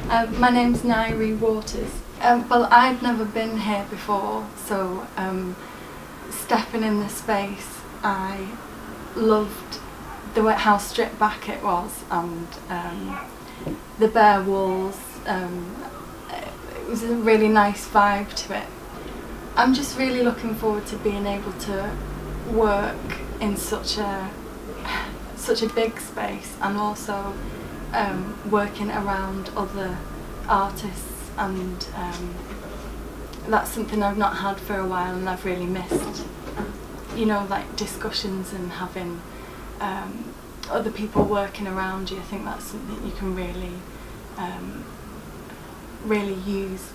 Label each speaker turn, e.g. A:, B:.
A: My name's Nyree Waters. Well, I'd never been here before, so stepping in the space, I loved how stripped back it was, and the bare walls. It was a really nice vibe to it. I'm just really looking forward to being able to work in such a big space, and also working around other artists, and that's something I've not had for a while, and I've really missed. You know, like discussions and having other people working around you. I think that's something you can really use